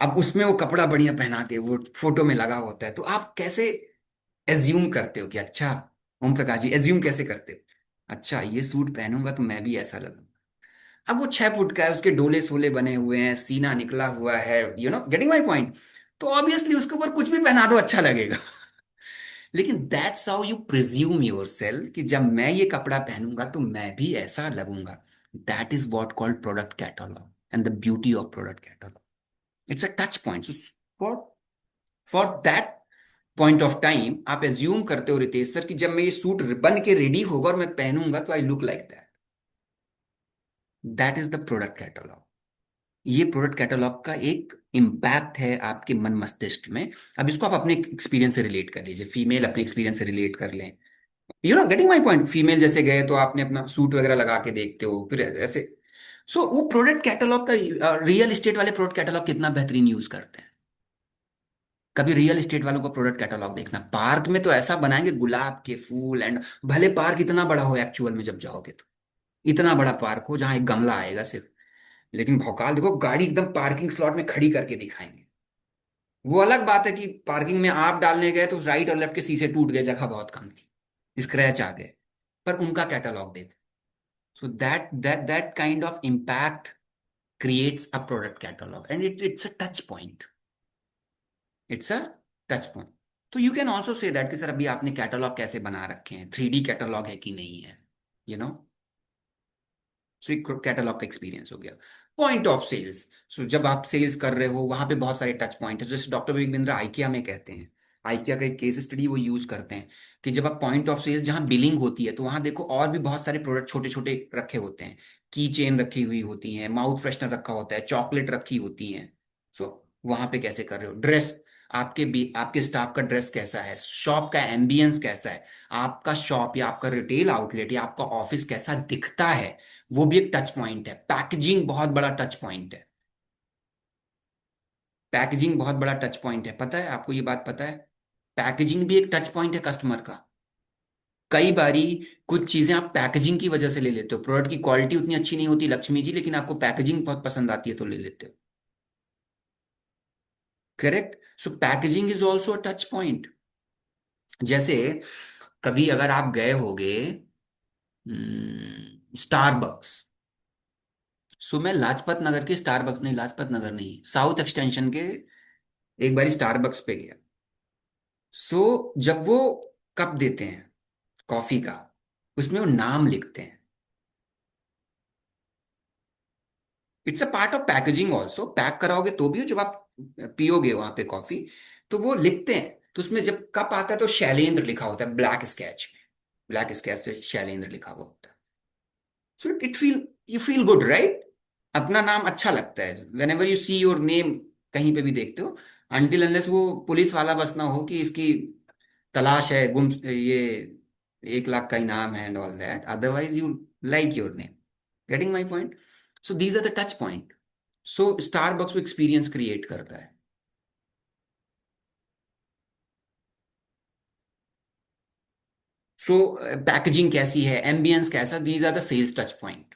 अब उसमें वो कपड़ा बढ़िया पहना के वो फोटो में लगा होता है, तो आप कैसे एज्यूम करते हो कि अच्छा, ओम प्रकाश जी एज्यूम कैसे करते हो, अच्छा ये सूट पहनूंगा तो मैं भी ऐसा लगूंगा। अब वो 6 फुट का है, उसके डोले सोले बने हुए हैं, सीना निकला हुआ है, you know getting my point. तो ऑब्वियसली उसके ऊपर कुछ भी पहना दो अच्छा लगेगा। लेकिन that's how you presume your self कि जब मैं ये कपड़ा पहनूंगा तो मैं भी ऐसा लगूंगा। That is what called product catalogue and the beauty of product catalogue. It's a touch point. For for that point of time आप एज्यूम करते हो रितेश सर कि जब मैं ये सूट बन के रेडी होगा और मैं पहनूंगा तो I look like that. That is the product catalogue. ये प्रोडक्ट कैटलॉग का एक इम्पैक्ट है आपके मन मस्तिष्क में। अब इसको आप अपने एक्सपीरियंस से रिलेट कर लीजिए, फीमेल अपने एक्सपीरियंस से रिलेट कर लें। You know getting my point, female जैसे गए तो आपने अपना सूट वगैरह लगा के देखते हो फिर ऐसे। सो वो प्रोडक्ट कैटलॉग का, रियल एस्टेट वाले प्रोडक्ट कैटलॉग कितना बेहतरीन यूज करते हैं। कभी रियल एस्टेट वालों का प्रोडक्ट कैटलॉग देखना, पार्क में तो ऐसा बनाएंगे गुलाब के फूल एंड, भले पार्क इतना बड़ा हो एक्चुअल में जब जाओगे तो, इतना बड़ा पार्क हो जहां एक गमला आएगा सिर्फ, लेकिन भौकाल देखो, गाड़ी एकदम पार्किंग स्लॉट में खड़ी करके दिखाएंगे। वो अलग बात है कि पार्किंग में आप डालने गए तो राइट और लेफ्ट के शीशे टूट गए, जगह बहुत कम थी, स्क्रैच आ गए, पर उनका कैटलॉग देख। So that kind of impact creates a product catalog and it's a touch point. It's a touch point. तो you can also say that कि सर अभी आपने कैटलॉग कैसे बना रखे हैं, 3D कैटलॉग है कि नहीं है, यू नो। सो एक कैटलॉग का एक्सपीरियंस हो गया। पॉइंट ऑफ सेल्स, सो जब आप सेल्स कर रहे हो वहां पे बहुत सारे टच पॉइंट है, जैसे डॉक्टर विवेक बिंद्रा आइकिया में कहते हैं। आइकिया का एक केस स्टडी वो यूज करते हैं कि जब आप पॉइंट ऑफ सेल्स जहां बिलिंग होती है तो वहां देखो और भी बहुत सारे प्रोडक्ट छोटे छोटे रखे होते हैं। की चेन रखी हुई होती है, माउथ फ्रेशनर रखा होता है, चॉकलेट रखी होती है। सो वहां पे कैसे कर रहे हो, ड्रेस, आपके भी आपके स्टाफ का ड्रेस कैसा है, शॉप का एम्बियंस कैसा है, आपका शॉप या आपका रिटेल आउटलेट या आपका ऑफिस कैसा दिखता है, वो भी एक टच पॉइंट है। पैकेजिंग बहुत बड़ा टच पॉइंट है। पैकेजिंग बहुत बड़ा टच पॉइंट है, पता है आपको, ये बात पता है? पैकेजिंग भी एक टच पॉइंट है कस्टमर का। कई बारी कुछ चीजें आप पैकेजिंग की वजह से ले लेते हो, प्रोडक्ट की क्वालिटी उतनी अच्छी नहीं होती लक्ष्मी जी, लेकिन आपको पैकेजिंग बहुत पसंद आती है तो ले लेते हो। Correct. So packaging is also a touch point. जैसे कभी अगर आप गए होगे स्टारबक्स, सो मैं लाजपत नगर के स्टारबक्स, नहीं लाजपत नगर नहीं, साउथ एक्सटेंशन के एक बारी स्टारबक्स पे गया। सो जब वो कप देते हैं कॉफी का, उसमें वो नाम लिखते हैं। It's a part of packaging also, pack कराओगे तो भी जब आप पियोगे वहां पे कॉफी, तो वो लिखते हैं। तो उसमें जब कप आता है तो शैलेंद्र लिखा होता है ब्लैक स्केच में, ब्लैक स्केच से शैलेंद्र लिखा हुआ होता है। So it feel, you feel good right, अपना नाम अच्छा लगता है when ever you see your name, कहीं पे भी देखते हो। अनटिल अनलेस वो पुलिस वाला बस ना हो कि इसकी तलाश है, गुम, ये 1 लाख का इनाम है and all that, otherwise you like your name. Getting my point. So these are the touch point. So Starbucks वो एक्सपीरियंस क्रिएट करता है। सो पैकेजिंग कैसी है, एम्बियंस कैसा, these are the sales touch point.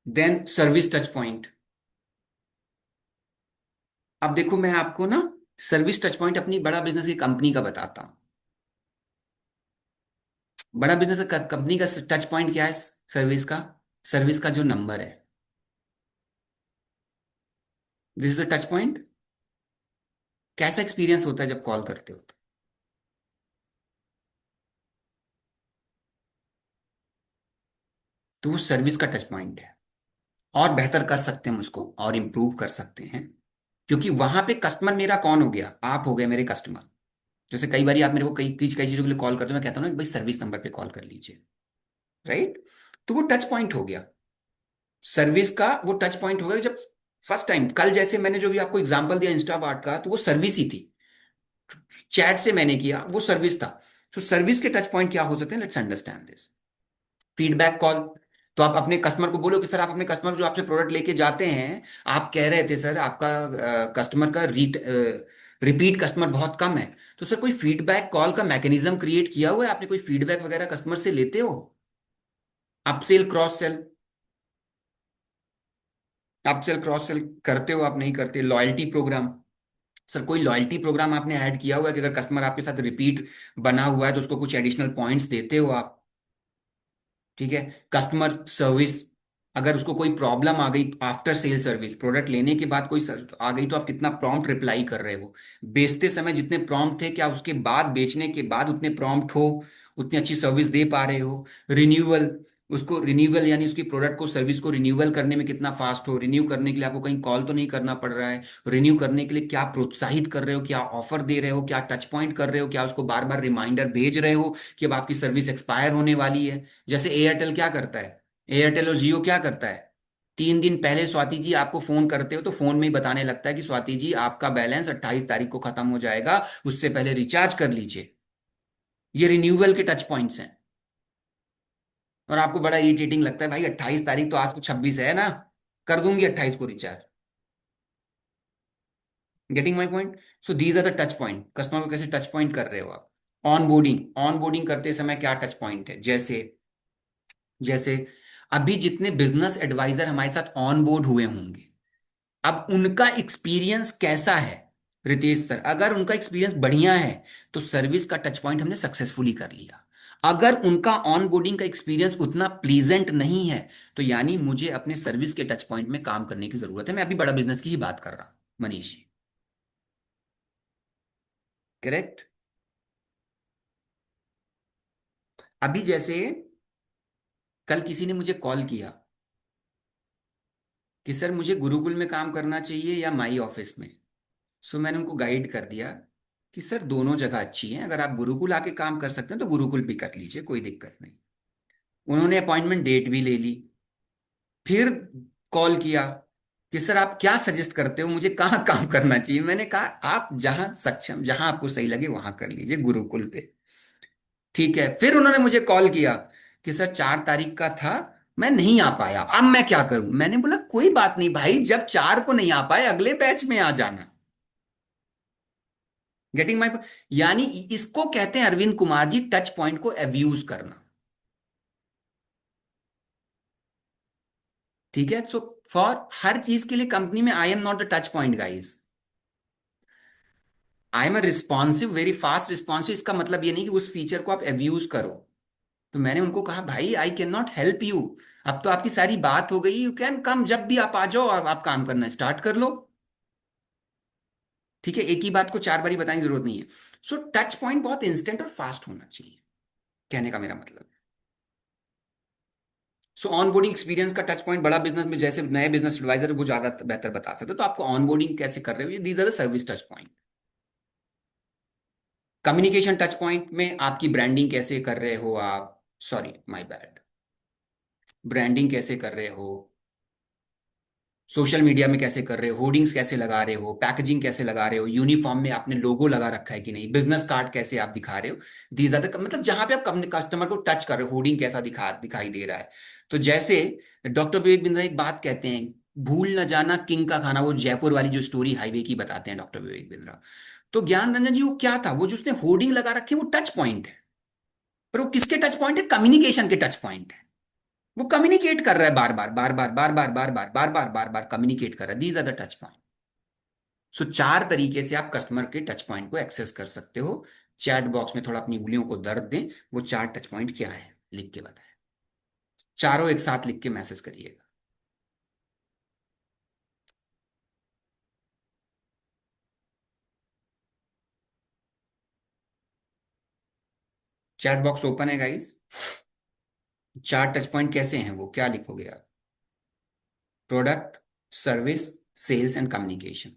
Then service touch point. अब देखो मैं आपको ना सर्विस टच पॉइंट अपनी बड़ा बिजनेस की कंपनी का बताता हूँ। बड़ा बिजनेस का कंपनी का टच पॉइंट क्या है सर्विस का? सर्विस का जो नंबर है, this is the touch point. कैसा एक्सपीरियंस होता है जब कॉल करते हो तो वो सर्विस का टच पॉइंट है। और बेहतर कर सकते हैं हम उसको, और इम्प्रूव कर सकते हैं। क्योंकि वहां पे कस्टमर मेरा कौन हो गया, आप हो गए मेरे कस्टमर। जैसे कई बार आप मेरे को कई कई कई चीजों के लिए कॉल करते हो, मैं कहता हूँ ना कि भाई सर्विस नंबर पे कॉल कर लीजिए, राइट। तो वो टच पॉइंट हो गया, सर्विस का वो टच पॉइंट हो गया। जब फर्स्ट टाइम कल जैसे मैंने जो भी आपको एग्जांपल दिया इंस्टा बार्ट का, तो वो सर्विस ही थी। चैट से मैंने किया, वो सर्विस था। तो सर्विस के टच पॉइंट क्या हो सकते हैं, let's understand this. Feedback call, तो आप अपने कस्टमर को बोलो कि सर, आप अपने कस्टमर जो आपसे प्रोडक्ट लेके जाते हैं, आप कह रहे थे सर आपका कस्टमर का रिपीट कस्टमर बहुत कम है। तो सर कोई फीडबैक कॉल का मैकेनिज्म क्रिएट किया हुआ है आपने, कोई फीडबैक वगैरह कस्टमर से लेते हो? Upsell cross sell, upsell cross sell करते हो आप, नहीं करते? लॉयल्टी प्रोग्राम, सर कोई लॉयल्टी प्रोग्राम आपने ऐड किया हुआ है कि अगर कस्टमर आपके साथ रिपीट बना हुआ है तो उसको कुछ एडिशनल पॉइंट्स देते हो आप? ठीक है। कस्टमर सर्विस, अगर उसको कोई प्रॉब्लम आ गई आफ्टर सेल सर्विस, प्रोडक्ट लेने के बाद कोई आ गई, तो आप कितना प्रॉम्प्ट रिप्लाई कर रहे हो? बेचते समय जितने प्रॉम्प्ट थे, क्या उसके बाद बेचने के बाद उतने प्रॉम्प्ट हो, उतनी अच्छी सर्विस दे पा रहे हो? रिन्यूअल, उसको रिन्यूअल यानी उसकी प्रोडक्ट को सर्विस को रिन्यूअल करने में कितना फास्ट हो? रिन्यू करने के लिए आपको कहीं कॉल तो नहीं करना पड़ रहा है? रिन्यू करने के लिए क्या प्रोत्साहित कर रहे हो, क्या ऑफर दे रहे हो, क्या टच पॉइंट कर रहे हो, क्या उसको बार बार रिमाइंडर भेज रहे हो कि अब आपकी सर्विस एक्सपायर होने वाली है? जैसे एयरटेल क्या करता है, एयरटेल और जियो क्या करता है, 3 दिन पहले स्वाति जी आपको फोन करते हो तो फोन में ही बताने लगता है कि स्वाति जी आपका बैलेंस 28 तारीख को खत्म हो जाएगा, उससे पहले रिचार्ज कर लीजिए। ये रिन्यूअल के टच पॉइंट्स हैं। और आपको बड़ा इरिटेटिंग लगता है, भाई 28 तारीख तो, आज तो 26 है ना, कर दूंगी 28 को recharge. Getting my point? So these are the touch point, customer को कैसे टच पॉइंट कर रहे हो आप। ऑन बोर्डिंग करते समय क्या टच पॉइंट है, जैसे जैसे अभी जितने बिजनेस एडवाइजर हमारे साथ ऑन बोर्ड हुए होंगे, अब उनका एक्सपीरियंस कैसा है? रितेश सर, अगर उनका एक्सपीरियंस बढ़िया है तो सर्विस का टच पॉइंट हमने सक्सेसफुली कर लिया। अगर उनका ऑन बोर्डिंग का एक्सपीरियंस उतना प्लीजेंट नहीं है, तो यानी मुझे अपने सर्विस के टच पॉइंट में काम करने की जरूरत है। मैं अभी बड़ा बिजनेस की ही बात कर रहा हूं मनीष जी, करेक्ट। अभी जैसे कल किसी ने मुझे कॉल किया कि सर मुझे गुरुकुल में काम करना चाहिए या माई ऑफिस में। सो मैंने उनको गाइड कर दिया कि सर दोनों जगह अच्छी हैं, अगर आप गुरुकुल आके काम कर सकते हैं तो गुरुकुल भी कर लीजिए, कोई दिक्कत नहीं। उन्होंने अपॉइंटमेंट डेट भी ले ली। फिर कॉल किया कि सर आप क्या सजेस्ट करते हो, मुझे कहाँ काम करना चाहिए? मैंने कहा आप जहां सक्षम, जहां आपको सही लगे वहां कर लीजिए, गुरुकुल पे। ठीक है। फिर उन्होंने मुझे कॉल किया कि सर 4 तारीख का था, मैं नहीं आ पाया, अब मैं क्या करूं? मैंने बोला कोई बात नहीं भाई, जब 4 को नहीं आ पाए अगले बैच में आ जाना। गेटिंग माई, यानी इसको कहते हैं अरविंद कुमार जी, टच पॉइंट को एब्यूज करना। ठीक है। सो फॉर हर चीज के लिए कंपनी में, I am not the touch point guys, I am a responsive, very fast responsive. इसका मतलब ये नहीं कि उस फीचर को आप एब्यूज करो। तो मैंने उनको कहा भाई I can not help you, अब तो आपकी सारी बात हो गई, यू कैन कम, जब भी आप आ जाओ और आप काम करना स्टार्ट कर लो। ठीक है, एक ही बात को 4 बारी बताने की जरूरत नहीं है। सो टच पॉइंट बहुत इंस्टेंट और फास्ट होना चाहिए, कहने का मेरा मतलब। सो ऑनबोर्डिंग एक्सपीरियंस का टच पॉइंट, बड़ा बिजनेस में जैसे नए बिजनेस एडवाइजर वो ज्यादा बेहतर बता सकते हो, तो आपको ऑनबोर्डिंग कैसे कर रहे हो, ये these are the service touch point. Communication touch point में आपकी ब्रांडिंग कैसे कर रहे हो आप, सॉरी माय बैड, ब्रांडिंग कैसे कर रहे हो, सोशल मीडिया में कैसे कर रहे हो, होर्डिंग्स कैसे लगा रहे हो, पैकेजिंग कैसे लगा रहे हो, यूनिफॉर्म में आपने लोगो लगा रखा है कि नहीं, बिजनेस कार्ड कैसे आप दिखा रहे हो। दीज आर द, मतलब जहां पे आप कस्टमर को टच कर रहे हो, होर्डिंग कैसा दिखाई दे रहा है। तो जैसे डॉक्टर विवेक बिंद्रा एक बात कहते हैं, भूल न जाना किंग का खाना, वो जयपुर वाली जो स्टोरी हाईवे की बताते हैं डॉक्टर विवेक बिंद्रा। तो ज्ञान रंजन जी, वो क्या था, वो जो उसने होर्डिंग लगा रखी है वो टच पॉइंट है, पर वो किसके टच पॉइंट है, कम्युनिकेशन के टच पॉइंट है। वो कम्युनिकेट कर रहा है बार बार बार बार बार बार बार बार बार बार बार बार कम्युनिकेट कर रहा है, these are the touch point. So 4 तरीके से आप कस्टमर के टच पॉइंट को एक्सेस कर सकते हो। चैट बॉक्स में थोड़ा अपनी उंगलियों को दर्द दें, वो 4 टच पॉइंट क्या है लिख के बताएं। चारों एक साथ लिख के मैसेज करिएगा। चैट बॉक्स ओपन है गाइस। चार टच पॉइंट कैसे हैं वो, क्या लिखोगे आप? Product, service, sales and communication.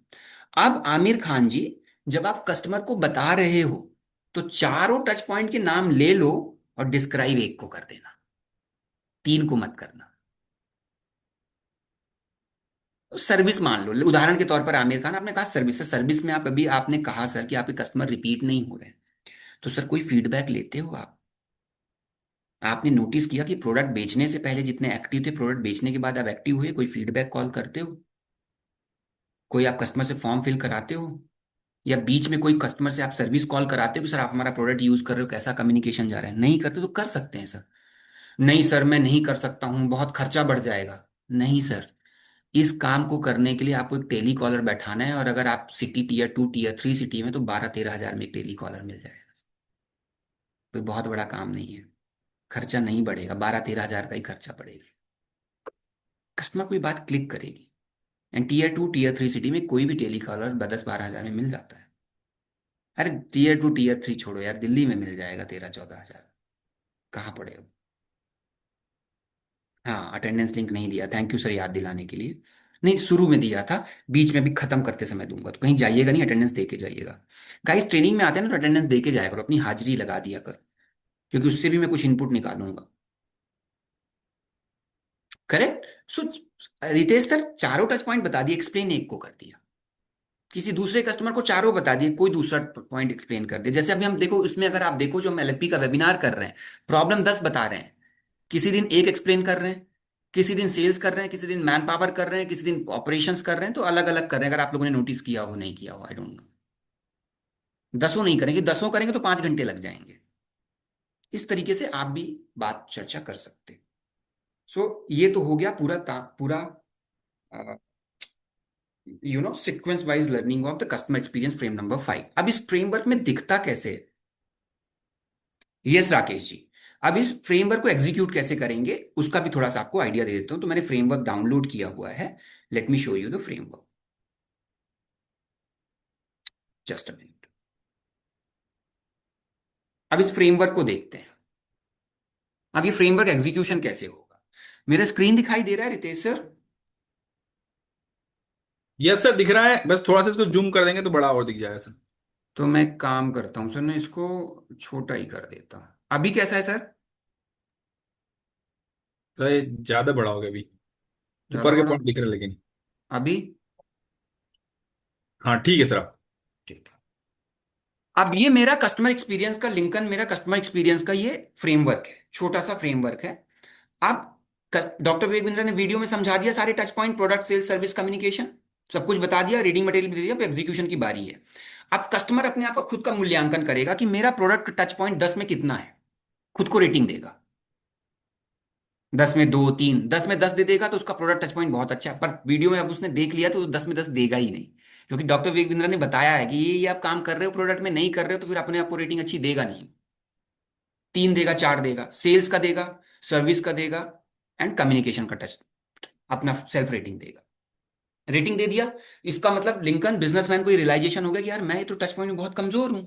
अब आमिर खान जी, जब आप कस्टमर को बता रहे हो तो चारों टच पॉइंट के नाम ले लो और डिस्क्राइब एक को कर देना, तीन को मत करना। सर्विस मान लो, उदाहरण के तौर पर आमिर खान आपने कहा सर्विस है, सर्विस में आप अभी आपने कहा सर कि आपके कस्टमर रिपीट नहीं हो रहे हैं, तो सर कोई फीडबैक लेते हो आप? आपने नोटिस किया कि प्रोडक्ट बेचने से पहले जितने एक्टिव थे, प्रोडक्ट बेचने के बाद आप एक्टिव हुए, कोई फीडबैक कॉल करते हो? कोई आप कस्टमर से फॉर्म फिल कराते हो? या बीच में कोई कस्टमर से आप सर्विस कॉल कराते हो कि सर आप हमारा प्रोडक्ट यूज कर रहे हो, कैसा कम्युनिकेशन जा रहा है? नहीं करते तो कर सकते हैं सर। नहीं सर मैं नहीं कर सकता हूँ, बहुत खर्चा बढ़ जाएगा। नहीं सर, इस काम को करने के लिए आपको एक टेली कॉलर बैठाना है, और अगर आप सिटी टीयर 2 टीयर 3 सिटी में, तो 12-13 हजार में एक टेली कॉलर मिल जाएगा। कोई बहुत बड़ा काम नहीं है, खर्चा नहीं बढ़ेगा, 12-13 हजार का ही खर्चा पड़ेगा। कस्टमर कोई बात क्लिक करेगी। एंड टीयर 2 टीयर 3 सिटी में कोई भी टेली कॉलर 10-12 हजार में मिल जाता है। अरे टीयर 2 टीयर 3 छोड़ो यार, दिल्ली में मिल जाएगा 13-14 हजार। कहाँ पड़े हो? हाँ, अटेंडेंस लिंक नहीं दिया, थैंक यू सर याद दिलाने के लिए। नहीं, शुरू में दिया था, बीच में भी खत्म करते समय दूंगा, तो कहीं जाइएगा नहीं, अटेंडेंस दे के जाइएगा। गाइस ट्रेनिंग में आते हैं ना, तो अटेंडेंस दे के जाया करो, अपनी हाजिरी लगा दिया करो, क्योंकि उससे भी मैं कुछ इनपुट निकालूंगा। करेक्ट। सो रितेश सर चारों टच पॉइंट बता दिए, एक्सप्लेन एक को कर दिया। किसी दूसरे कस्टमर को चारों बता दिए, कोई दूसरा पॉइंट एक्सप्लेन कर दिया। जैसे अभी हम देखो इसमें, अगर आप देखो जो हम एलएलपी का वेबिनार कर रहे हैं, प्रॉब्लम 10 बता रहे हैं, किसी दिन एक एक्सप्लेन कर रहे हैं, किसी दिन सेल्स कर रहे हैं, किसी दिन मैन पावर कर रहे हैं, किसी दिन ऑपरेशंस कर रहे हैं, तो अलग अलग कर रहे हैं। अगर आप लोगों ने नोटिस किया हो नहीं किया हो, आई डोंट नो। दसों नहीं करेंगे, दसों करेंगे तो 5 घंटे लग जाएंगे। इस तरीके से आप भी बात चर्चा कर सकते हैं। सो ये तो हो गया पूरा पूरा sequence wise learning of the customer experience frame number 5। अब इस फ्रेमवर्क में दिखता कैसे है? यस राकेश जी। अब इस फ्रेमवर्क को एग्जीक्यूट कैसे करेंगे उसका भी थोड़ा सा आपको आइडिया दे देता हूं। तो मैंने फ्रेमवर्क डाउनलोड किया हुआ है, let me show you the framework. Just a minute. अब इस फ्रेमवर्क को देखते हैं। अब ये फ्रेमवर्क एग्जीक्यूशन कैसे होगा? मेरा स्क्रीन दिखाई दे रहा है रितेश सर? यस सर, दिख रहा है। बस थोड़ा सा इसको जूम कर देंगे तो बड़ा और दिख जाएगा सर। तो मैं एक काम करता हूँ सर, मैं इसको छोटा ही कर देता हूँ। अभी कैसा है सर? तो ये ज्यादा बड़ा हो गया अभी। ज्यादा ऊपर के बड़ा? पॉइंट दिख रहे हैं लेकिन। अभी? हाँ ठीक है सर आप। ठीक है। अब ये मेरा कस्टमर एक्सपीरियंस का लिंकन, मेरा कस्टमर एक्सपीरियंस का ये फ्रेमवर्क है, छोटा सा फ्रेमवर्क है। अब डॉक्टर विवेक बिंद्रा ने वीडियो में समझा दिया सारे touch point, product, sales, service, communication, सब कुछ बता दिया, रीडिंग मटेरियल भी दे दिया। अब एग्जीक्यूशन की बारी है। अब कस्टमर अपने आप का खुद का मूल्यांकन करेगा कि मेरा प्रोडक्ट टच पॉइंट 10 में कितना है, खुद को रेटिंग देगा। 10 में 2 3, 10 में 10 दे देगा तो उसका प्रोडक्ट टच पॉइंट बहुत अच्छा है। पर वीडियो में अब उसने देख लिया तो 10 में 10 देगा ही नहीं, क्योंकि डॉक्टर विवेक बिंद्रा ने बताया है कि ये आप काम कर रहे हो, प्रोडक्ट में नहीं कर रहे हो, तो फिर अपने आप को रेटिंग अच्छी देगा नहीं। 3 देगा, 4 देगा, सेल्स का देगा, सर्विस का देगा, एंड कम्युनिकेशन का टच अपना सेल्फ रेटिंग देगा। रेटिंग दे दिया, इसका मतलब लिंकन बिजनेसमैन को ये रियलाइजेशन हो गया कि यार मैं तो टच पॉइंट में बहुत कमजोर हूं।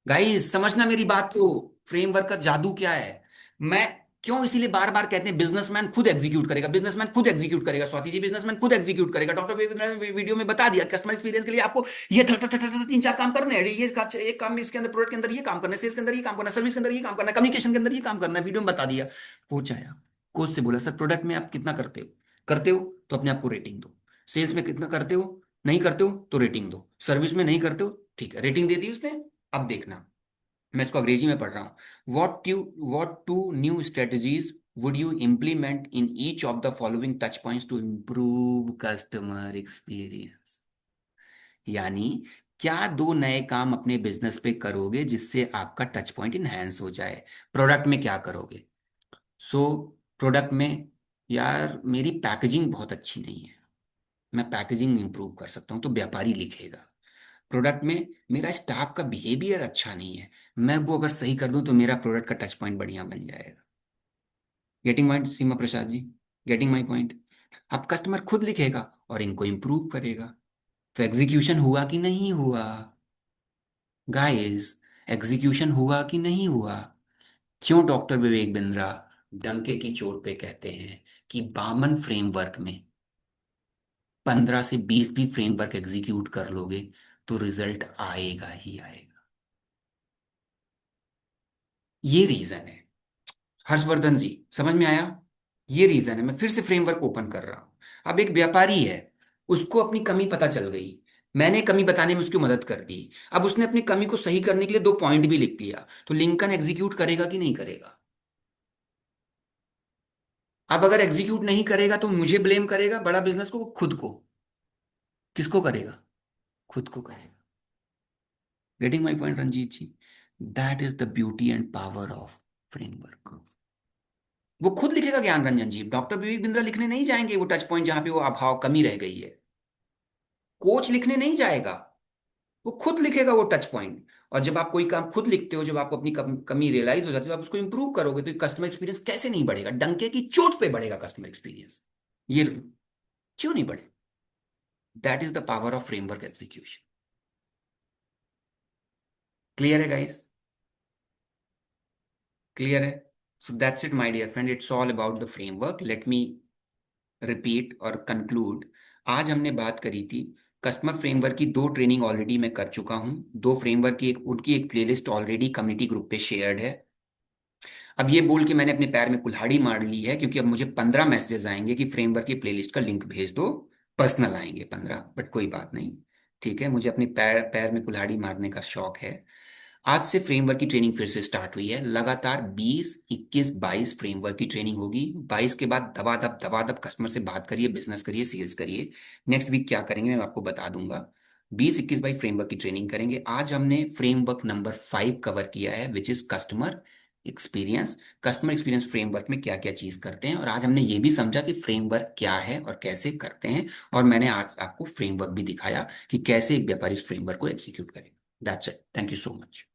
गाइस समझना मेरी बात को, फ्रेमवर्क का जादू क्या है। मैं क्यों इसीलिए बार बार कहते हैं बिजनेसमैन खुद एग्जीक्यूट करेगा, बिजनेसमैन खुद एग्जीक्यूट करेगा, स्वाति जी बिजनेसमैन खुद एग्जीक्यूट करेगा। डॉक्टर ने वीडियो में बता दिया कस्टमर एक्सपीरियंस के लिए आपको ये 3-4 काम करने हैं। ये एक काम इसके अंदर, प्रोडक्ट के अंदर ये काम करना है, सेल्स के अंदर ये काम करना है, सर्विस के अंदर ये काम करना है, कम्युनिकेशन के अंदर ये काम करना है, वीडियो में बता दिया। पहुंचाया, कोच से बोला सर प्रोडक्ट में आप कितना करते हो, करते हो तो अपने आप को रेटिंग दो। सेल्स में कितना करते हो, नहीं करते हो तो रेटिंग दो। सर्विस में नहीं करते हो, ठीक है, रेटिंग दे दी उसने। अब देखना, मैं इसको अंग्रेजी में पढ़ रहा हूं। What two new strategies would you implement in each of the following touch points to improve customer experience? यानी क्या दो नए काम अपने बिजनेस पे करोगे जिससे आपका टच पॉइंट इनहेंस हो जाए? प्रोडक्ट में क्या करोगे? सो प्रोडक्ट में, यार मेरी पैकेजिंग बहुत अच्छी नहीं है, मैं पैकेजिंग इंप्रूव कर सकता हूं, तो व्यापारी लिखेगा। प्रोडक्ट में मेरा स्टाफ का बिहेवियर अच्छा नहीं है, मैं वो अगर सही कर दूं तो मेरा प्रोडक्ट का टच पॉइंट बढ़िया बन जाएगा। Getting my Seema Prasad ji? Getting my point? अब कस्टमर खुद लिखेगा और इनको इम्प्रूव करेगा। तो एग्जीक्यूशन हुआ कि नहीं हुआ गाइस? एग्जीक्यूशन हुआ कि नहीं हुआ? क्यों डॉक्टर विवेक बिंद्रा डंके की चोट पे कहते हैं कि 52 फ्रेमवर्क में 15 से 20 भी फ्रेमवर्क एग्जीक्यूट कर लोगे तो रिजल्ट आएगा ही आएगा? ये रीजन है। हर्षवर्धन जी, समझ में आया? ये रीजन है। मैं फिर से फ्रेमवर्क ओपन कर रहा हूं। अब एक व्यापारी है, उसको अपनी कमी पता चल गई, मैंने कमी बताने में उसकी मदद कर दी। अब उसने अपनी कमी को सही करने के लिए 2 पॉइंट भी लिख दिया, तो लिंकन एग्जीक्यूट करेगा कि नहीं करेगा? अब अगर एग्जीक्यूट नहीं करेगा तो मुझे ब्लेम करेगा, बड़ा बिजनेस को, खुद को? किसको करेगा? खुद को करेगा। Getting my point Ranjit ji? That is the beauty and power of framework. वो खुद लिखेगा ज्ञान रंजन जी, डॉक्टर विवेक बिंद्रा लिखने नहीं जाएंगे वो टच पॉइंट जहां पे वो अभाव कमी रह गई है। कोच लिखने नहीं जाएगा, वो खुद लिखेगा वो टच पॉइंट। और जब आप कोई काम खुद लिखते हो, जब आपको अपनी कमी रियलाइज हो जाती है, तो आप उसको इंप्रूव करोगे, तो कस्टमर एक्सपीरियंस कैसे नहीं बढ़ेगा? डंके की चोट पे बढ़ेगा कस्टमर एक्सपीरियंस। ये क्यों नहीं बढ़े? That is the power of framework execution. Clear है गाइस? क्लियर है? So that's it my dear friend, it's all about the framework. Let me repeat और कंक्लूड। आज हमने बात करी थी कस्टमर फ्रेमवर्क की। 2 ट्रेनिंग ऑलरेडी मैं कर चुका हूं। 2 फ्रेमवर्क की एक उनकी एक प्लेलिस्ट ऑलरेडी कम्युनिटी ग्रुप पे शेयर्ड है। अब ये बोल के मैंने अपने पैर में कुल्हाड़ी मार ली है, क्योंकि अब मुझे 15 मैसेजेस आएंगे कि फ्रेमवर्क की प्लेलिस्ट का लिंक भेज दो। पर्सनल आएंगे 15, बट कोई बात नहीं। ठीक है, मुझे अपने पैर पैर में कुल्हाड़ी मारने का शौक है। आज से फ्रेमवर्क की ट्रेनिंग फिर से स्टार्ट हुई है। लगातार 20, 21, 22 फ्रेमवर्क की ट्रेनिंग होगी। 22 के बाद दबा दब कस्टमर से बात करिए, बिजनेस करिए, सेल्स करिए। नेक्स्ट वीक क्या करेंगे मैं आपको बता दूंगा। 20, 21, 22 फ्रेमवर्क की ट्रेनिंग करेंगे। आज हमने फ्रेमवर्क नंबर 5 कवर किया है, which is customer experience. Customer experience framework में क्या क्या चीज करते हैं, और आज हमने ये भी समझा कि फ्रेमवर्क क्या है और कैसे करते हैं। और मैंने आज आपको फ्रेमवर्क भी दिखाया कि कैसे एक व्यापारी इस फ्रेमवर्क को एग्जीक्यूट करे। That's it, thank you so much.